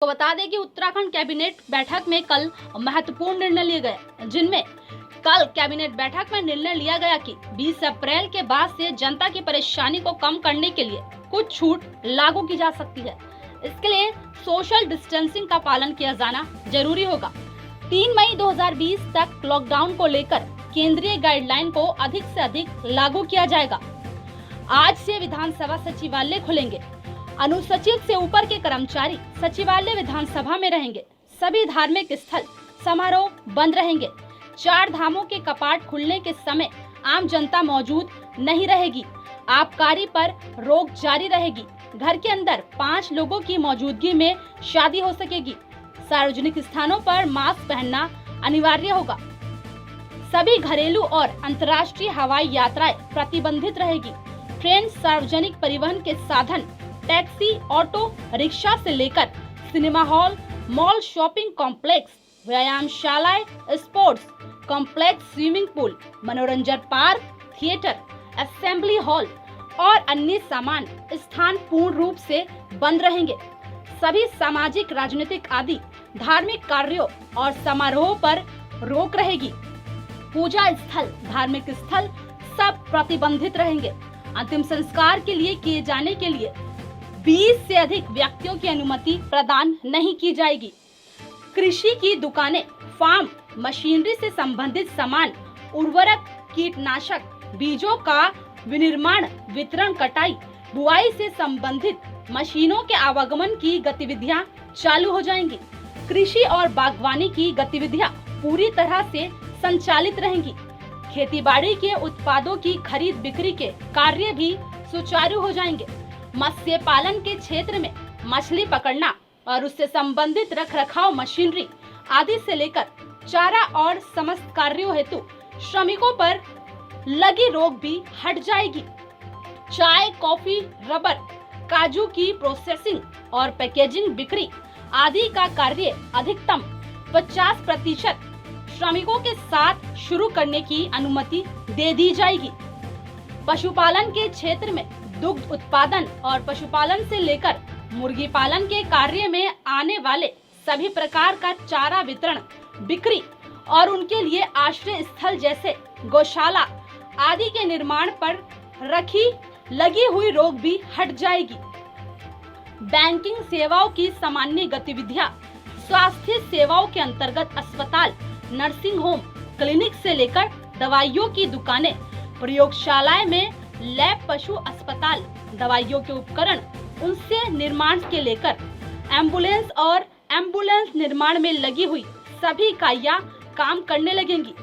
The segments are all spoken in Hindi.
तो बता दें कि उत्तराखंड कैबिनेट बैठक में कल महत्वपूर्ण निर्णय लिए गए, जिनमें कल कैबिनेट बैठक में निर्णय लिया गया कि 20 अप्रैल के बाद से जनता की परेशानी को कम करने के लिए कुछ छूट लागू की जा सकती है। इसके लिए सोशल डिस्टेंसिंग का पालन किया जाना जरूरी होगा। 3 मई 2020 तक लॉकडाउन को लेकर केंद्रीय गाइडलाइन को अधिक से अधिक लागू किया जाएगा। आज से विधानसभा सचिवालय खुलेंगे। अनुसूचित से ऊपर के कर्मचारी सचिवालय विधानसभा में रहेंगे। सभी धार्मिक स्थल समारोह बंद रहेंगे। 4 धामों के कपाट खुलने के समय आम जनता मौजूद नहीं रहेगी। आबकारी पर रोक जारी रहेगी। घर के अंदर 5 लोगों की मौजूदगी में शादी हो सकेगी। सार्वजनिक स्थानों पर मास्क पहनना अनिवार्य होगा। सभी घरेलू और अंतर्राष्ट्रीय हवाई यात्राएं प्रतिबंधित रहेगी। ट्रेन, सार्वजनिक परिवहन के साधन, टैक्सी, ऑटो रिक्शा से लेकर cinema hall, mall, shopping complex, व्यायामशालाएं, स्पोर्ट्स कॉम्प्लेक्स, स्विमिंग पूल, मनोरंजन पार्क, थिएटर, असेंबली हॉल और अन्य सामान स्थान पूर्ण रूप से बंद रहेंगे। सभी सामाजिक, राजनीतिक आदि धार्मिक कार्यों और समारोह पर रोक रहेगी। पूजा स्थल, धार्मिक स्थल सब प्रतिबंधित रहेंगे। अंतिम संस्कार के लिए किए जाने के लिए 20 से अधिक व्यक्तियों की अनुमति प्रदान नहीं की जाएगी। कृषि की दुकानें, फार्म, मशीनरी से संबंधित सामान, उर्वरक, कीटनाशक, बीजों का विनिर्माण, वितरण, कटाई, बुआई से संबंधित मशीनों के आवागमन की गतिविधियां चालू हो जाएंगी। कृषि और बागवानी की गतिविधियां पूरी तरह से संचालित रहेंगी। खेतीबाड़ी के उत्पादों की खरीद बिक्री के कार्य भी सुचारू हो जाएंगे। मत्स्य पालन के क्षेत्र में मछली पकड़ना और उससे संबंधित रखरखाव मशीनरी आदि से लेकर चारा और समस्त कार्यों हेतु श्रमिकों पर लगी रोक भी हट जाएगी। चाय, कॉफी, रबर, काजू की प्रोसेसिंग और पैकेजिंग बिक्री आदि का कार्य अधिकतम 50% श्रमिकों के साथ शुरू करने की अनुमति दे दी जाएगी। पशुपालन के क्षेत्र में दुग्ध उत्पादन और पशुपालन से लेकर मुर्गी पालन के कार्य में आने वाले सभी प्रकार का चारा वितरण, बिक्री और उनके लिए आश्रय स्थल जैसे गौशाला आदि के निर्माण पर लगी हुई रोक भी हट जाएगी। बैंकिंग सेवाओं की सामान्य गतिविधियां, स्वास्थ्य सेवाओं के अंतर्गत अस्पताल, नर्सिंग होम, क्लिनिक से लेकर दवाइयों की दुकानें, प्रयोगशालाएं में लैब, पशु अस्पताल, दवाइयों के उपकरण, उनसे निर्माण के लेकर एम्बुलेंस और एम्बुलेंस निर्माण में लगी हुई सभी इकाइयां काम करने लगेंगी।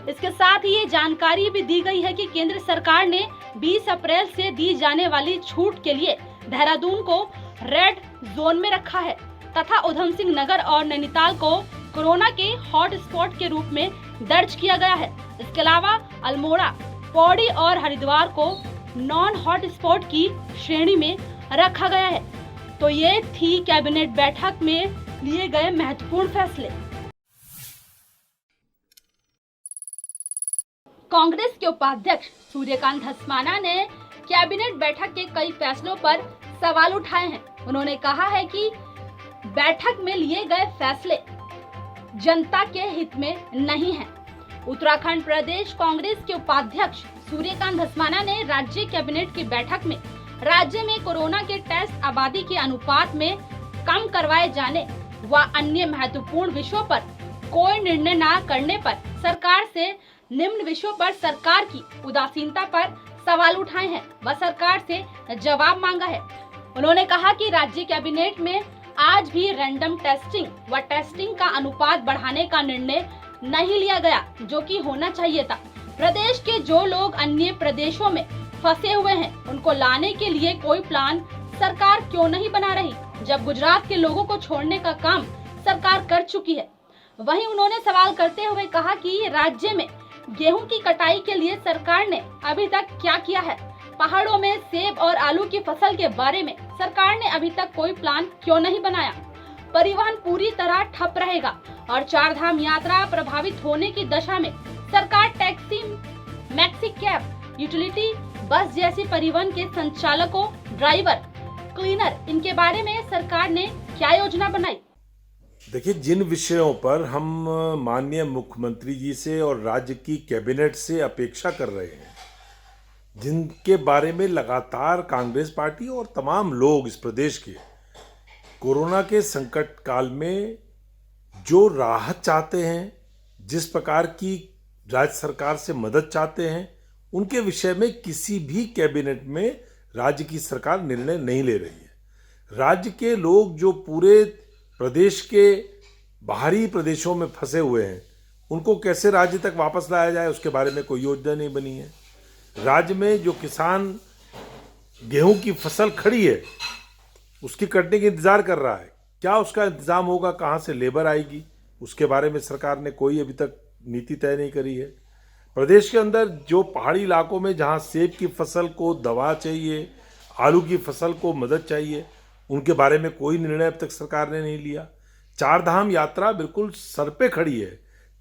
इसके साथ ही ये जानकारी भी दी गई है कि केंद्र सरकार ने 20 अप्रैल से दी जाने वाली छूट के लिए देहरादून को रेड जोन में रखा है तथा उधम सिंह नगर और नैनीताल को कोरोना के हॉट स्पॉट के रूप में दर्ज किया गया है। इसके अलावा अल्मोड़ा, पौड़ी और हरिद्वार को नॉन हॉट स्पॉट की श्रेणी में रखा गया है। तो ये थी कैबिनेट बैठक में लिए गए महत्वपूर्ण फैसले। कांग्रेस के उपाध्यक्ष सूर्यकांत धस्माना ने कैबिनेट बैठक के कई फैसलों पर सवाल उठाए हैं। उन्होंने कहा है कि बैठक में लिए गए फैसले जनता के हित में नहीं हैं। उत्तराखंड प्रदेश कांग्रेस के उपाध्यक्ष सूर्यकांत धस्माना ने राज्य कैबिनेट की बैठक में राज्य में कोरोना के टेस्ट आबादी के अनुपात में कम करवाए जाने व अन्य महत्वपूर्ण विषयों पर कोई निर्णय न करने पर सरकार से निम्न विषयों पर सरकार की उदासीनता पर सवाल उठाए हैं व सरकार से जवाब मांगा है। उन्होंने कहा कि राज्य कैबिनेट में आज भी रैंडम टेस्टिंग व टेस्टिंग का अनुपात बढ़ाने का निर्णय नहीं लिया गया, जो कि होना चाहिए था। प्रदेश के जो लोग अन्य प्रदेशों में फंसे हुए हैं, उनको लाने के लिए कोई प्लान सरकार क्यों नहीं बना रही, जब गुजरात के लोगों को छोड़ने का काम सरकार कर चुकी है। वहीं उन्होंने सवाल करते हुए कहा कि राज्य में गेहूं की कटाई के लिए सरकार ने अभी तक क्या किया है। पहाड़ों में सेब और आलू की फसल के बारे में सरकार ने अभी तक कोई प्लान क्यों नहीं बनाया। परिवहन पूरी तरह ठप रहेगा और 4 धाम यात्रा प्रभावित होने की दशा में सरकार टैक्सी, मैक्सी कैब, यूटिलिटी बस जैसी परिवहन के संचालकों, ड्राइवर, क्लीनर, इनके बारे में सरकार ने क्या योजना बनाई। देखिए, जिन विषयों पर हम माननीय मुख्यमंत्री जी से और राज्य की कैबिनेट से अपेक्षा कर रहे हैं, जिनके बारे में लगातार कांग्रेस पार्टी और तमाम लोग इस प्रदेश के कोरोना के संकट काल में जो राहत चाहते हैं, जिस प्रकार की राज्य सरकार से मदद चाहते हैं, उनके विषय में किसी भी कैबिनेट में राज्य की सरकार निर्णय नहीं ले रही है। राज्य के लोग जो पूरे प्रदेश के बाहरी प्रदेशों में फंसे हुए हैं, उनको कैसे राज्य तक वापस लाया जाए, उसके बारे में कोई योजना नहीं बनी है। राज्य में जो किसान गेहूं की फसल खड़ी है, उसकी कटने का इंतजार कर रहा है, क्या उसका इंतजाम होगा, कहाँ से लेबर आएगी, उसके बारे में सरकार ने कोई अभी तक नीति तय नहीं करी है। प्रदेश के अंदर जो पहाड़ी इलाकों में जहाँ सेब की फसल को दवा चाहिए, आलू की फसल को मदद चाहिए, उनके बारे में कोई निर्णय अब तक सरकार ने नहीं लिया। चार धाम यात्रा बिल्कुल सर पे खड़ी है।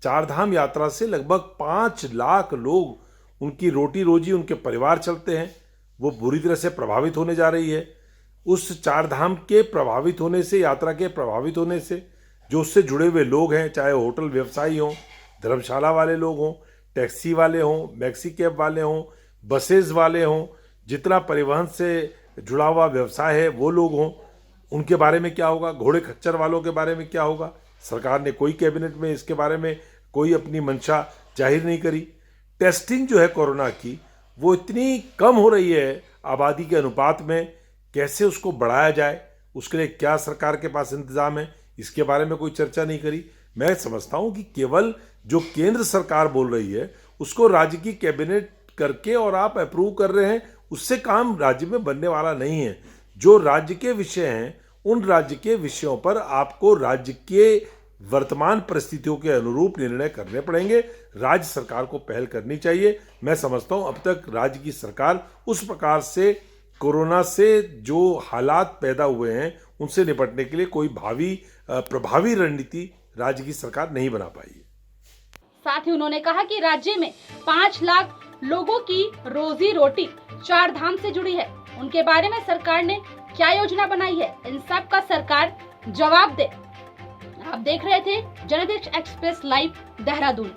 चार धाम यात्रा से लगभग 5 लाख लोग, उनकी रोटी रोजी, उनके परिवार चलते हैं, वो बुरी तरह से प्रभावित होने जा रही है। उस चार धाम के प्रभावित होने से, यात्रा के प्रभावित होने से जो उससे जुड़े हुए लोग हैं, चाहे होटल व्यवसायी हों, धर्मशाला वाले लोग हों, टैक्सी वाले हों, मैक्सी कैब वाले हों, बसेस वाले हों, जितना परिवहन से जुड़ा हुआ व्यवसाय है वो लोग हों, उनके बारे में क्या होगा, घोड़े खच्चर वालों के बारे में क्या होगा। सरकार ने कोई कैबिनेट में इसके बारे में कोई अपनी मंशा जाहिर नहीं करी। टेस्टिंग जो है कोरोना की, वो इतनी कम हो रही है आबादी के अनुपात में, कैसे उसको बढ़ाया जाए, उसके लिए क्या सरकार के पास इंतजाम है, इसके बारे में कोई चर्चा नहीं करी। मैं समझता हूं कि केवल जो केंद्र सरकार बोल रही है उसको राज्य की कैबिनेट करके और आप अप्रूव कर रहे हैं, उससे काम राज्य में बनने वाला नहीं है। जो राज्य के विषय हैं, उन राज्य के विषयों पर आपको राज्य के वर्तमान परिस्थितियों के अनुरूप निर्णय करने पड़ेंगे। राज्य सरकार को पहल करनी चाहिए। मैं समझता हूं अब तक राज्य की सरकार उस प्रकार से कोरोना से जो हालात पैदा हुए हैं उनसे निपटने के लिए कोई प्रभावी रणनीति राज्य की सरकार नहीं बना पाई है। साथ ही उन्होंने कहा कि राज्य में 5 लाख लोगों की रोजी रोटी चार धाम से जुड़ी है, उनके बारे में सरकार ने क्या योजना बनाई है, इन सब का सरकार जवाब दे। आप देख रहे थे जनहित एक्सप्रेस लाइव, देहरादून।